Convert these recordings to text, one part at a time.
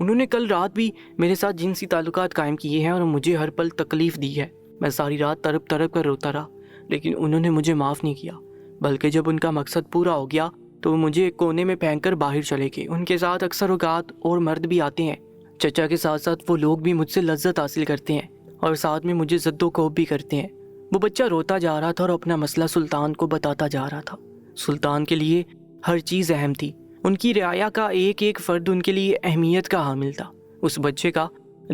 انہوں نے کل رات بھی میرے ساتھ جنسی تعلقات قائم کیے ہیں اور مجھے ہر پل تکلیف دی ہے۔ میں ساری رات تڑپ تڑپ کر روتا رہا، لیکن انہوں نے مجھے معاف نہیں کیا، بلکہ جب ان کا مقصد پورا ہو گیا تو وہ مجھے ایک کونے میں پھینک کر باہر چلے گئے۔ ان کے ساتھ اکثر اوقات اور مرد بھی آتے ہیں۔ چچا کے ساتھ ساتھ وہ لوگ بھی مجھ سے لذت حاصل کرتے ہیں اور ساتھ میں مجھے زد و کوب بھی کرتے ہیں۔ وہ بچہ روتا جا رہا تھا اور اپنا مسئلہ سلطان کو بتاتا جا رہا تھا۔ سلطان کے لیے ہر چیز اہم تھی، ان کی رعایا کا ایک ایک فرد ان کے لیے اہمیت کا حامل تھا۔ اس بچے کا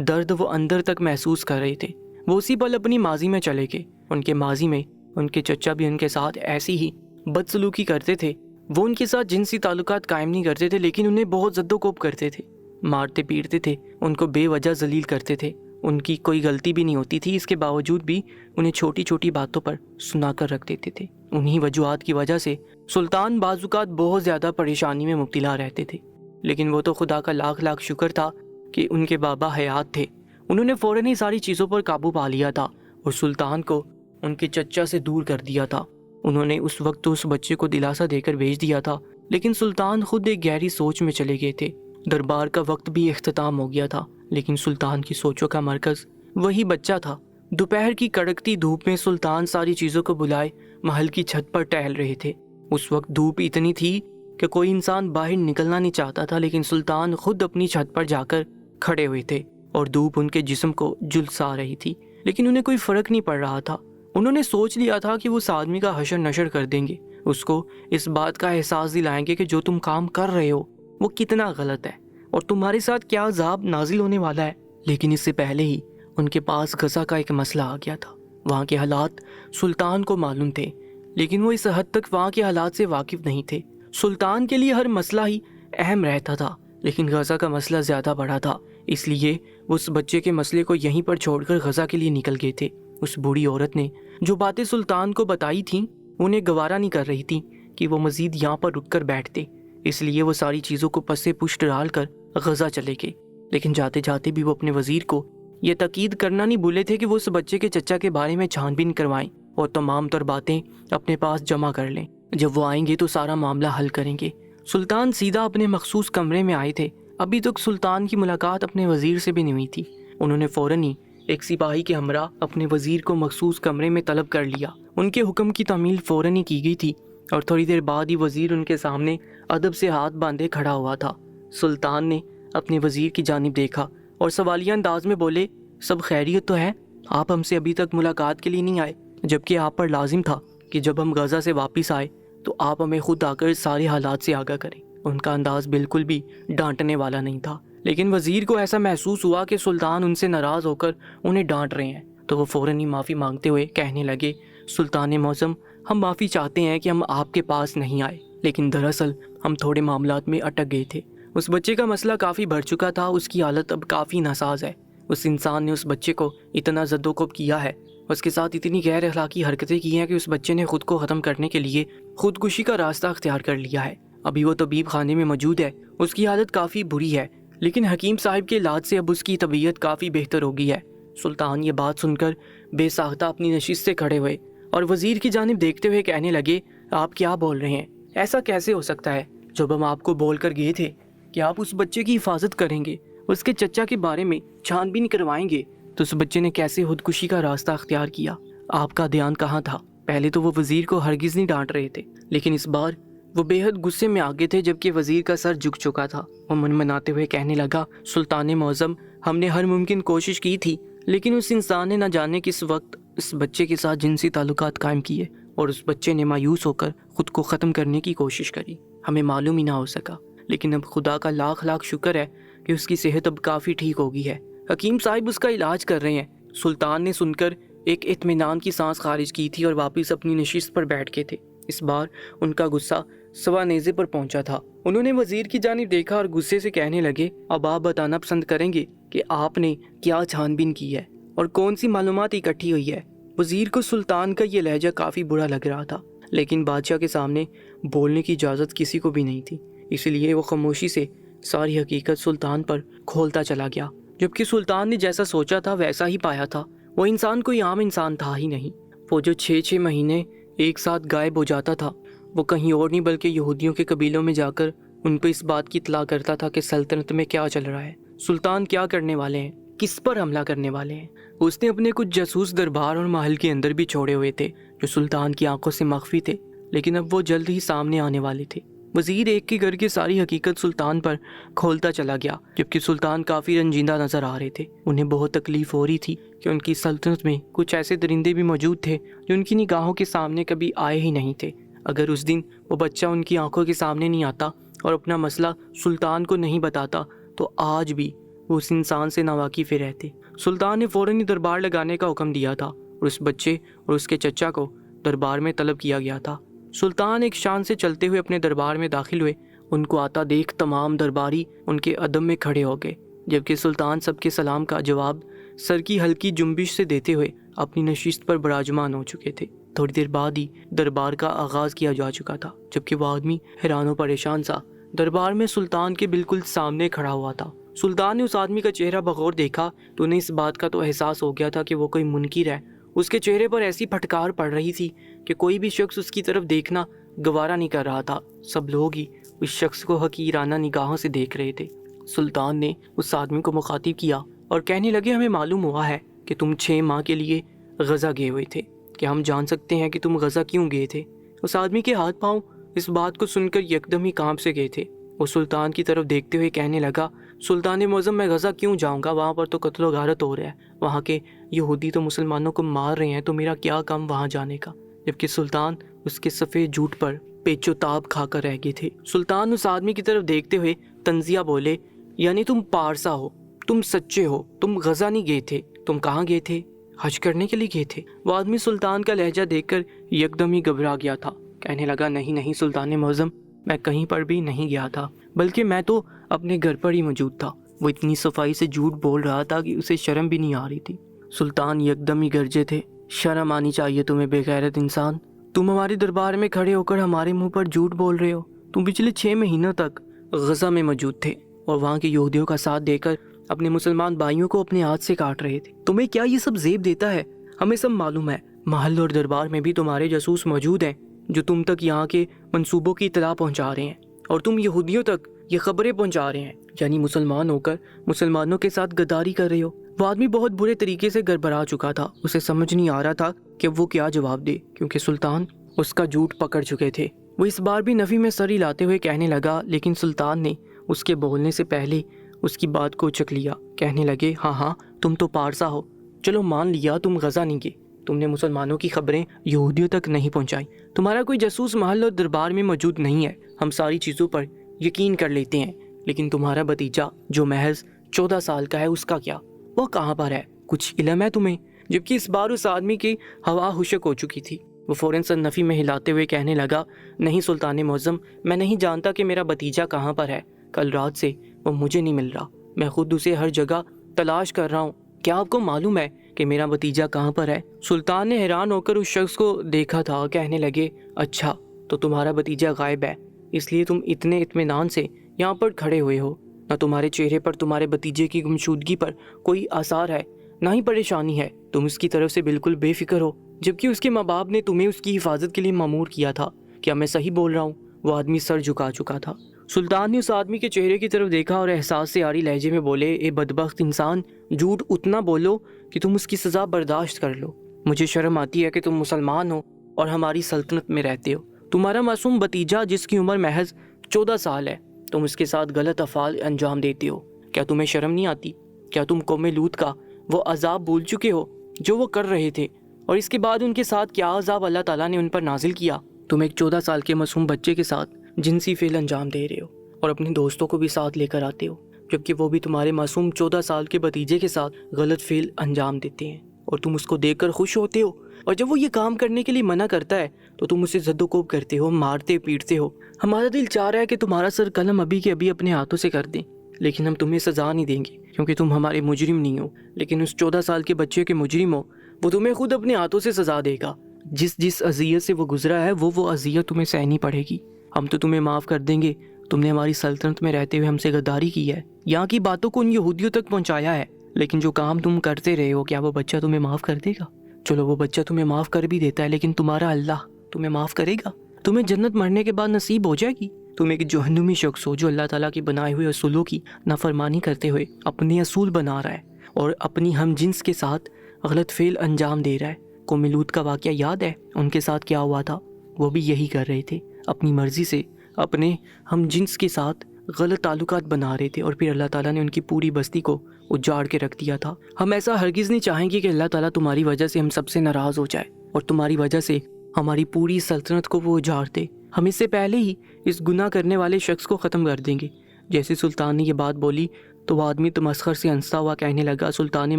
درد وہ اندر تک محسوس کر رہے تھے۔ وہ اسی پل اپنی ماضی میں چلے گئے۔ ان کے ماضی میں ان کے چچا بھی ان کے ساتھ ایسی ہی بدسلوکی کرتے تھے۔ وہ ان کے ساتھ جنسی تعلقات قائم نہیں کرتے تھے، لیکن انہیں بہت زد و کوب کرتے تھے، مارتے پیٹتے تھے، ان کو بے وجہ ذلیل کرتے تھے۔ ان کی کوئی غلطی بھی نہیں ہوتی تھی، اس کے باوجود بھی انہیں چھوٹی چھوٹی باتوں پر سنا کر رکھ دیتے تھے۔ انہی وجوہات کی وجہ سے سلطان بعض اوقات بہت زیادہ پریشانی میں مبتلا رہتے تھے، لیکن وہ تو خدا کا لاکھ لاکھ شکر تھا کہ ان کے بابا حیات تھے۔ انہوں نے فوراً ہی ساری چیزوں پر قابو پا لیا تھا اور سلطان کو ان کے چچا سے دور کر دیا تھا۔ انہوں نے اس وقت تو اس بچے کو دلاسا دے کر بھیج دیا تھا، لیکن سلطان خود ایک گہری سوچ میں چلے گئے تھے۔ دربار کا وقت بھی اختتام ہو گیا تھا، لیکن سلطان کی سوچوں کا مرکز وہی بچہ تھا۔ دوپہر کی کڑکتی دھوپ میں سلطان ساری چیزوں کو بلائے محل کی چھت پر ٹہل رہے تھے۔ اس وقت دھوپ اتنی تھی کہ کوئی انسان باہر نکلنا نہیں چاہتا تھا، لیکن سلطان خود اپنی چھت پر جا کر کھڑے ہوئے تھے اور دھوپ ان کے جسم کو جھلسا رہی تھی، لیکن انہیں کوئی فرق نہیں پڑ رہا تھا۔ انہوں نے سوچ لیا تھا کہ وہ اس آدمی کا حشر نشر کر دیں گے، اس کو اس بات کا احساس دلائیں گے کہ جو تم کام کر رہے ہو وہ کتنا غلط ہے اور تمہارے ساتھ کیا عذاب نازل ہونے والا ہے۔ لیکن اس سے پہلے ہی ان کے پاس غزہ کا ایک مسئلہ آ گیا تھا۔ وہاں کے حالات سلطان کو معلوم تھے، لیکن وہ اس حد تک وہاں کے حالات سے واقف نہیں تھے۔ سلطان کے لیے ہر مسئلہ ہی اہم رہتا تھا، لیکن غزہ کا مسئلہ زیادہ بڑا تھا، اس لیے وہ اس بچے کے مسئلے کو یہیں پر چھوڑ کر غزہ کے لیے نکل گئے تھے۔ اس بوڑھی عورت نے جو باتیں سلطان کو بتائی تھیں انہیں گوارا نہیں کر رہی تھی کہ وہ مزید یہاں پر رک کر بیٹھتے، اس لیے وہ ساری چیزوں کو پس پشت ڈال کر غزہ چلے گئے۔ لیکن جاتے جاتے بھی وہ اپنے وزیر کو یہ تاکید کرنا نہیں بھولے تھے کہ وہ اس بچے کے چچا کے بارے میں چھان بین کروائیں اور تمام تر باتیں اپنے پاس جمع کر لیں۔ جب وہ آئیں گے تو سارا معاملہ حل کریں گے۔ سلطان سیدھا اپنے مخصوص کمرے میں آئے تھے۔ ابھی تک سلطان کی ملاقات اپنے وزیر سے بھی نہیں ہوئی تھی۔ انہوں نے فوراً ہی ایک سپاہی کے ہمراہ اپنے وزیر کو مخصوص کمرے میں طلب کر لیا۔ ان کے حکم کی تعمیل فوراً ہی کی گئی تھی اور تھوڑی دیر بعد ہی وزیر ان کے سامنے ادب سے ہاتھ باندھے کھڑا ہوا تھا۔ سلطان نے اپنے وزیر کی جانب دیکھا اور سوالیہ انداز میں بولے، سب خیریت تو ہے؟ آپ ہم سے ابھی تک ملاقات کے لیے نہیں آئے، جبکہ آپ پر لازم تھا کہ جب ہم غزہ سے واپس آئے تو آپ ہمیں خود آ کر سارے حالات سے آگاہ کریں۔ ان کا انداز بالکل بھی ڈانٹنے والا نہیں تھا، لیکن وزیر کو ایسا محسوس ہوا کہ سلطان ان سے ناراض ہو کر انہیں ڈانٹ رہے ہیں، تو وہ فوراً ہی معافی مانگتے ہوئے کہنے لگے، سلطان معظم، ہم معافی چاہتے ہیں کہ ہم آپ کے پاس نہیں آئے، لیکن دراصل ہم تھوڑے معاملات میں اٹک گئے تھے۔ اس بچے کا مسئلہ کافی بڑھ چکا تھا، اس کی حالت اب کافی ناساز ہے۔ اس انسان نے اس بچے کو اتنا زد و کوب کیا ہے، اس کے ساتھ اتنی غیر اخلاقی حرکتیں کی ہیں کہ اس بچے نے خود کو ختم کرنے کے لیے خودکشی کا راستہ اختیار کر لیا ہے۔ ابھی وہ طبیب خانے میں موجود ہے، اس کی حالت کافی بری ہے، لیکن حکیم صاحب کے علاج سے اب اس کی طبیعت کافی بہتر ہو گئی ہے۔ سلطان یہ بات سن کر بے ساختہ اپنی نشست سے کھڑے ہوئے اور وزیر کی جانب دیکھتے ہوئے کہنے لگے، آپ کیا بول رہے ہیں؟ ایسا کیسے ہو سکتا ہے؟ جب ہم آپ کو بول کر گئے تھے کہ آپ اس بچے کی حفاظت کریں گے، اس کے چچا کے بارے میں چھان بین کروائیں گے، تو اس بچے نے کیسے خودکشی کا راستہ اختیار کیا؟ آپ کا دھیان کہاں تھا؟ پہلے تو وہ وزیر کو ہرگز نہیں ڈانٹ رہے تھے، لیکن اس بار وہ بے حد غصے میں آ گئے تھے، جبکہ وزیر کا سر جھک چکا تھا۔ وہ منمناتے ہوئے کہنے لگا، سلطان معظم، ہم نے ہر ممکن کوشش کی تھی، لیکن اس انسان نے نہ جانے کس وقت اس بچے کے ساتھ جنسی تعلقات قائم کیے اور اس بچے نے مایوس ہو کر خود کو ختم کرنے کی کوشش کری۔ ہمیں معلوم ہی نہ ہو سکا، لیکن اب خدا کا لاکھ لاکھ شکر ہے کہ اس کی صحت اب کافی ٹھیک ہو گئی ہے۔ حکیم صاحب اس کا علاج کر رہے ہیں۔ سلطان نے سن کر ایک اطمینان کی سانس خارج کی تھی اور واپس اپنی نشست پر بیٹھ گئے تھے۔ اس بار ان کا غصہ سوا نیزے پر پہنچا تھا۔ انہوں نے وزیر کی جانب دیکھا اور غصے سے کہنے لگے، اب آپ بتانا پسند کریں گے کہ آپ نے کیا چھان بین کی ہے اور کون سی معلومات اکٹھی ہوئی ہے؟ وزیر کو سلطان کا یہ لہجہ کافی برا لگ رہا تھا، لیکن بادشاہ کے سامنے بولنے کی اجازت کسی کو بھی نہیں تھی، اس لیے وہ خاموشی سے ساری حقیقت سلطان پر کھولتا چلا گیا۔ جبکہ سلطان نے جیسا سوچا تھا ویسا ہی پایا تھا۔ وہ انسان کوئی عام انسان تھا ہی نہیں۔ وہ جو 6 مہینے ایک ساتھ غائب ہو جاتا تھا، وہ کہیں اور نہیں بلکہ یہودیوں کے قبیلوں میں جا کر ان کو اس بات کی اطلاع کرتا تھا کہ سلطنت میں کیا چل رہا ہے۔ سلطان کیا کرنے والے ہیں، کس پر حملہ کرنے والے ہیں۔ اس نے اپنے کچھ جاسوس دربار اور محل کے اندر بھی چھوڑے ہوئے تھے جو سلطان کی آنکھوں سے مخفی تھے، لیکن اب وہ جلد ہی سامنے آنے والے تھے۔ وزیر ایک کے گھر کی ساری حقیقت سلطان پر کھولتا چلا گیا، جبکہ سلطان کافی رنجیدہ نظر آ رہے تھے۔ انہیں بہت تکلیف ہو رہی تھی کہ ان کی سلطنت میں کچھ ایسے درندے بھی موجود تھے جو ان کی نگاہوں کے سامنے کبھی آئے ہی نہیں تھے۔ اگر اس دن وہ بچہ ان کی آنکھوں کے سامنے نہیں آتا اور اپنا مسئلہ سلطان کو نہیں بتاتا تو آج بھی وہ اس انسان سے ناواقف رہتے۔ سلطان نے فوراً ہی دربار لگانے کا حکم دیا تھا اور اس بچے اور اس کے چچا کو دربار میں طلب کیا گیا تھا۔ سلطان ایک شان سے چلتے ہوئے اپنے دربار میں داخل ہوئے۔ ان کو آتا دیکھ تمام درباری ان کے عدم میں کھڑے ہو گئے، جبکہ سلطان سب کے سلام کا جواب سر کی ہلکی جنبش سے دیتے ہوئے اپنی نشست پر براجمان ہو چکے تھے۔ تھوڑی دیر بعد ہی دربار کا آغاز کیا جا چکا تھا، جبکہ وہ آدمی حیران و پریشان سا دربار میں سلطان کے بالکل سامنے کھڑا ہوا تھا۔ سلطان نے اس آدمی کا چہرہ بغور دیکھا تو انہیں اس بات کا تو احساس ہو گیا تھا کہ وہ کوئی منکر ہے۔ اس کے چہرے پر ایسی پھٹکار پڑ رہی تھی کہ کوئی بھی شخص اس کی طرف دیکھنا گوارا نہیں کر رہا تھا۔ سب لوگ ہی اس شخص کو حقیرانہ نگاہوں سے دیکھ رہے تھے۔ سلطان نے اس آدمی کو مخاطب کیا اور کہنے لگے، ہمیں معلوم ہوا ہے کہ تم 6 ماہ کے لیے غزہ گئے ہوئے تھے، کیا ہم جان سکتے ہیں کہ تم غزہ کیوں گئے تھے؟ اس آدمی کے ہاتھ پاؤں اس بات کو سن کر یکدم ہی کانپ سے گئے تھے۔ وہ سلطان کی طرف دیکھتے ہوئے کہنے لگا، سلطان معظم، میں غزہ کیوں جاؤں گا؟ وہاں پر تو قتل و غارت ہو رہا ہے، وہاں کے یہودی تو مسلمانوں کو مار رہے ہیں، تو میرا کیا کام وہاں جانے کا؟ جبکہ سلطان اس کے سفید جھوٹ پر پیچ و تاب کھا کر رہ گئے تھے۔ سلطان اس آدمی کی طرف دیکھتے ہوئے تنزیہ بولے، یعنی تم پارسا ہو، تم سچے ہو، تم غزہ نہیں گئے تھے، تم کہاں گئے تھے؟ حج کرنے کے لیے گئے تھے؟ وہ آدمی سلطان کا لہجہ دیکھ کر یکدم ہی گھبرا گیا تھا، کہنے لگا، نہیں نہیں سلطان معظم، میں کہیں پر بھی نہیں گیا تھا، بلکہ میں تو اپنے گھر پر ہی موجود تھا۔ وہ اتنی صفائی سے جھوٹ بول رہا تھا کہ اسے شرم بھی نہیں آ رہی تھی۔ سلطان یکدم ہی گرجے تھے، شرم آنی چاہیے تمہیں بے غیرت انسان، تم ہمارے دربار میں کھڑے ہو کر ہمارے منہ پر جھوٹ بول رہے ہو۔ تم پچھلے 6 مہینوں تک غزہ میں موجود تھے اور وہاں کے یہودیوں کا ساتھ دے کر اپنے مسلمان بھائیوں کو اپنے ہاتھ سے کاٹ رہے تھے۔ تمہیں کیا یہ سب زیب دیتا ہے؟ ہمیں سب معلوم ہے، محل اور دربار میں بھی تمہارے جاسوس موجود ہیں جو تم تک یہاں کے منصوبوں کی اطلاع پہنچا رہے ہیں، اور تم یہودیوں تک یہ خبریں پہنچا رہے ہیں، یعنی مسلمان ہو کر مسلمانوں کے ساتھ غداری کر رہے ہو۔ وہ آدمی بہت برے طریقے سے گڑبڑا چکا تھا، اسے سمجھ نہیں آ رہا تھا کہ وہ کیا جواب دے، کیونکہ سلطان اس کا جھوٹ پکڑ چکے تھے۔ وہ اس بار بھی نفی میں سر ہلاتے ہوئے کہنے لگا، لیکن سلطان نے اس کے بولنے سے پہلے اس کی بات کو اچک لیا۔ کہنے لگے، ہاں ہاں، تم تو پارسا ہو، چلو مان لیا تم غزہ نہیں گئے، تم نے مسلمانوں کی خبریں یہودیوں تک نہیں پہنچائی، تمہارا کوئی جاسوس محل اور دربار میں موجود نہیں ہے، ہم ساری چیزوں پر یقین کر لیتے ہیں، لیکن تمہارا بھتیجا جو محض 14 سال کا ہے، اس کا کیا؟ وہ کہاں پر ہے؟ کچھ علم ہے تمہیں؟ جبکہ اس بار اس آدمی کی ہوا خشک ہو چکی تھی۔ وہ فوراً سر نفی میں ہلاتے ہوئے کہنے لگا، نہیں سلطان معظم، میں نہیں جانتا کہ میرا بھتیجا کہاں پر ہے، کل رات سے وہ مجھے نہیں مل رہا، میں خود اسے ہر جگہ تلاش کر رہا ہوں، کیا آپ کو معلوم ہے کہ میرا بھتیجا کہاں پر ہے؟ سلطان نے حیران ہو کر اس شخص کو دیکھا تھا، کہنے لگے، اچھا تو تمہارا بھتیجا غائب ہے، اس لیے تم اتنے اطمینان سے یہاں پر کھڑے ہوئے ہو، نہ تمہارے چہرے پر تمہارے بھتیجے کی گمشدگی پر کوئی آثار ہے، نہ ہی پریشانی ہے، تم اس کی طرف سے بالکل بے فکر ہو، جبکہ اس کے ماں باپ نے تمہیں اس کی حفاظت کے لیے مامور کیا تھا۔ کیا میں صحیح بول رہا ہوں؟ وہ آدمی سر جھکا چکا تھا۔ سلطان نے اس آدمی کے چہرے کی طرف دیکھا اور احساس سے عاری لہجے میں بولے، اے بدبخت انسان، جھوٹ اتنا بولو کہ تم اس کی سزا برداشت کر لو۔ مجھے شرم آتی ہے کہ تم مسلمان ہو اور ہماری سلطنت میں رہتے ہو۔ تمہارا معصوم بھتیجا جس کی عمر محض 14 سال ہے، تم اس کے ساتھ غلط افعال انجام دیتے ہو، کیا تمہیں شرم نہیں آتی؟ کیا تم قوم لوط کا وہ عذاب بھول چکے ہو جو وہ کر رہے تھے، اور اس کے بعد ان کے ساتھ کیا عذاب اللہ تعالیٰ نے ان پر نازل کیا؟ تم ایک 14 سال کے معصوم بچے کے ساتھ جنسی فعل انجام دے رہے ہو اور اپنے دوستوں کو بھی ساتھ لے کر آتے ہو، جبکہ وہ بھی تمہارے معصوم 14 سال کے بھتیجے کے ساتھ غلط فعل انجام دیتے ہیں، اور تم اس کو دیکھ کر خوش ہوتے ہو، اور جب وہ یہ کام کرنے کے لیے منع کرتا ہے تو تم اسے زد و کوب کرتے ہو، مارتے پیٹتے ہو۔ ہمارا دل چاہ رہا ہے کہ تمہارا سر قلم ابھی کے ابھی اپنے ہاتھوں سے کر دیں، لیکن ہم تمہیں سزا نہیں دیں گے کیونکہ تم ہمارے مجرم نہیں ہو، لیکن اس 14 سال کے بچے کے مجرم ہو، وہ تمہیں خود اپنے ہاتھوں سے سزا دے گا۔ جس اذیت سے وہ گزرا ہے وہ اذیت تمہیں سہنی پڑے گی۔ ہم تو تمہیں معاف کر دیں گے، تم نے ہماری سلطنت میں رہتے ہوئے ہم سے غداری کی ہے، یہاں کی باتوں کو ان یہودیوں تک پہنچایا ہے، لیکن جو کام تم کرتے رہے ہو، کیا وہ بچہ تمہیں معاف کر دے گا؟ چلو وہ بچہ تمہیں معاف کر بھی دیتا ہے، لیکن تمہارا اللہ تمہیں معاف کرے گا؟ تمہیں جنت مرنے کے بعد نصیب ہو جائے گی؟ تم ایک جہنمی شخص ہو جو اللہ تعالیٰ کے بنائے ہوئے اصولوں کی نافرمانی کرتے ہوئے اپنے اصول بنا رہا ہے اور اپنی ہم جنس کے ساتھ غلط فعل انجام دے رہا ہے۔ قوم لوط کا واقعہ یاد ہے ان کے ساتھ کیا ہوا تھا؟ وہ بھی یہی کر رہے تھے، اپنی مرضی سے اپنے ہم جنس کے ساتھ غلط تعلقات بنا رہے تھے، اور پھر اللہ تعالیٰ نے ان کی پوری بستی کو اجاڑ کے رکھ دیا تھا۔ ہم ایسا ہرگز نہیں چاہیں گے کہ اللہ تعالیٰ تمہاری وجہ سے ہم سب سے ناراض ہو جائے اور تمہاری وجہ سے ہماری پوری سلطنت کو وہ اجاڑ دے۔ ہم اس سے پہلے ہی اس گناہ کرنے والے شخص کو ختم کر دیں گے۔ جیسے سلطان نے یہ بات بولی تو وہ آدمی تمسخر سے ہنستا ہوا کہنے لگا، سلطان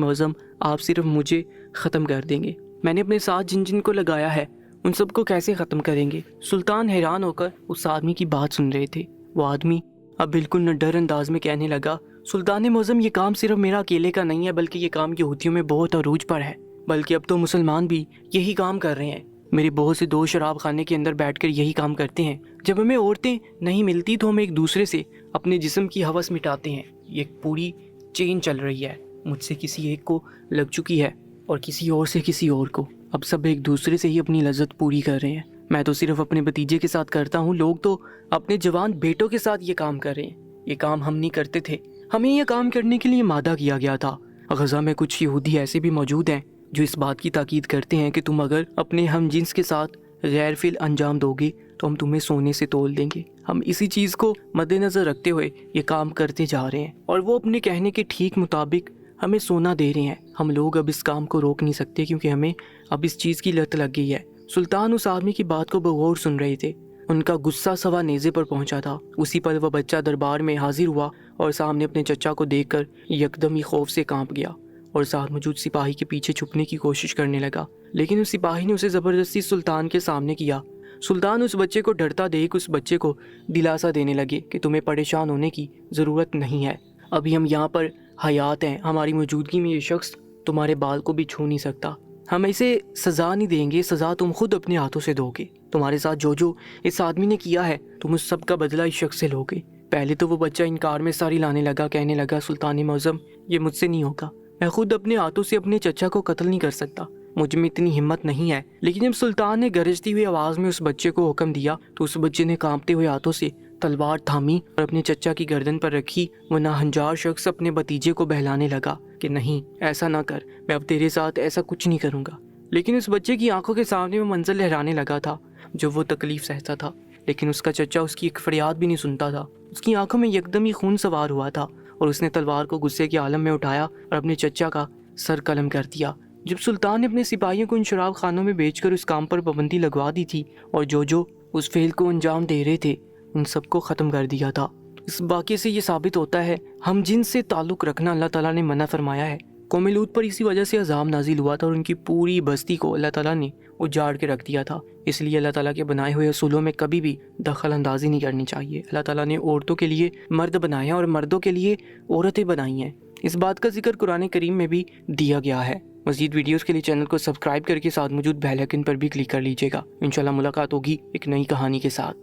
معظم آپ صرف مجھے ختم کر دیں گے، میں نے اپنے ساتھ جن جن کو لگایا ہے ان سب کو کیسے ختم کریں گے؟ سلطان حیران ہو کر اس آدمی کی بات سن رہے تھے۔ وہ آدمی اب بالکل نڈر انداز میں کہنے لگا، سلطان معظم یہ کام صرف میرا اکیلے کا نہیں ہے، بلکہ یہ کام یہودیوں میں بہت عروج پر ہے، بلکہ اب تو مسلمان بھی یہی کام کر رہے ہیں۔ میرے بہت سے دوست شراب خانے کے اندر بیٹھ کر یہی کام کرتے ہیں۔ جب ہمیں عورتیں نہیں ملتی تو ہم ایک دوسرے سے اپنے جسم کی ہوس مٹاتے ہیں۔ یہ پوری چین چل رہی ہے، مجھ سے کسی ایک کو لگ چکی ہے اور کسی اور سے کسی اور کو۔ اب سب ایک دوسرے سے ہی اپنی لذت پوری کر رہے ہیں۔ میں تو صرف اپنے بھتیجے کے ساتھ کرتا ہوں، لوگ تو اپنے جوان بیٹوں کے ساتھ یہ کام کر رہے ہیں۔ یہ کام ہم نہیں کرتے تھے، ہمیں یہ کام کرنے کے لیے مادہ کیا گیا تھا۔ غزہ میں کچھ یہودی ایسے بھی موجود ہیں جو اس بات کی تاکید کرتے ہیں کہ تم اگر اپنے ہم جنس کے ساتھ غیر فعل انجام دو گے تو ہم تمہیں سونے سے تول دیں گے۔ ہم اسی چیز کو مد نظر رکھتے ہوئے یہ کام کرتے جا رہے ہیں، اور وہ اپنے کہنے کے ٹھیک مطابق ہمیں سونا دے رہے ہیں۔ ہم لوگ اب اس کام کو روک نہیں سکتے کیونکہ ہمیں اب اس چیز کی لت لگ گئی ہے۔ سلطان اس آدمی کی بات کو بغور سن رہے تھے، ان کا غصہ سوا نیزے پر پہنچا تھا۔ اسی پل وہ بچہ دربار میں حاضر ہوا اور سامنے اپنے چچا کو دیکھ کر یکدم ہی خوف سے کانپ گیا اور ساتھ موجود سپاہی کے پیچھے چھپنے کی کوشش کرنے لگا، لیکن اس سپاہی نے اسے زبردستی سلطان کے سامنے کیا۔ سلطان اس بچے کو ڈرتا دیکھ اس بچے کو دلاسا دینے لگے کہ تمہیں پریشان ہونے کی ضرورت نہیں ہے، ابھی ہم یہاں پر حیات ہیں، ہماری موجودگی میں یہ شخص تمہارے بال کو بھی چھو نہیں سکتا، ہم اسے سزا نہیں دیں گے، سزا تم خود اپنے ہاتھوں سے دو گے۔ تمہارے ساتھ جو اس آدمی نے کیا ہے تم اس سب کا بدلہ اس شخص سے لو گے۔ پہلے تو وہ بچہ انکار میں ساری لانے لگا، کہنے لگا، سلطان معظم یہ مجھ سے نہیں ہوگا، میں خود اپنے ہاتھوں سے اپنے چچا کو قتل نہیں کر سکتا، مجھ میں اتنی ہمت نہیں ہے۔ لیکن جب سلطان نے گرجتی ہوئی آواز میں اس بچے کو حکم دیا تو اس بچے نے کانپتے ہوئے ہاتھوں سے تلوار تھامی اور اپنے چچا کی گردن پر رکھی۔ وہ ناہنجار شخص اپنے بھتیجے کو بہلانے لگا کہ نہیں ایسا نہ کر، میں اب تیرے ساتھ ایسا کچھ نہیں کروں گا۔ لیکن اس بچے کی آنکھوں کے سامنے وہ منظر لہرانے لگا تھا جو وہ تکلیف سہتا تھا، لیکن اس کا چچا اس کی ایک فریاد بھی نہیں سنتا تھا۔ اس کی آنکھوں میں یکدم ہی خون سوار ہوا تھا اور اس نے تلوار کو غصے کے عالم میں اٹھایا اور اپنے چچا کا سر قلم کر دیا۔ جب سلطان نے اپنے سپاہیوں کو ان شراب خانوں میں بیچ کر اس کام پر پابندی لگوا دی تھی اور جو اس فعل کو انجام دے رہے تھے ان سب کو ختم کر دیا تھا۔ اس واقعے سے یہ ثابت ہوتا ہے ہم جن سے تعلق رکھنا اللہ تعالیٰ نے منع فرمایا ہے۔ قوم لوط پر اسی وجہ سے عذاب نازل ہوا تھا اور ان کی پوری بستی کو اللہ تعالیٰ نے اجاڑ کے رکھ دیا تھا۔ اس لیے اللہ تعالیٰ کے بنائے ہوئے اصولوں میں کبھی بھی دخل اندازی نہیں کرنی چاہیے۔ اللہ تعالیٰ نے عورتوں کے لیے مرد بنائے ہیں اور مردوں کے لیے عورتیں بنائی ہیں، اس بات کا ذکر قرآن کریم میں بھی دیا گیا ہے۔ مزید ویڈیوز کے لیے چینل کو سبسکرائب کر کے ساتھ موجود بیل آئکن پر بھی کلک کر لیجیے گا۔ انشاءاللہ ملاقات ہوگی ایک نئی کہانی کے ساتھ۔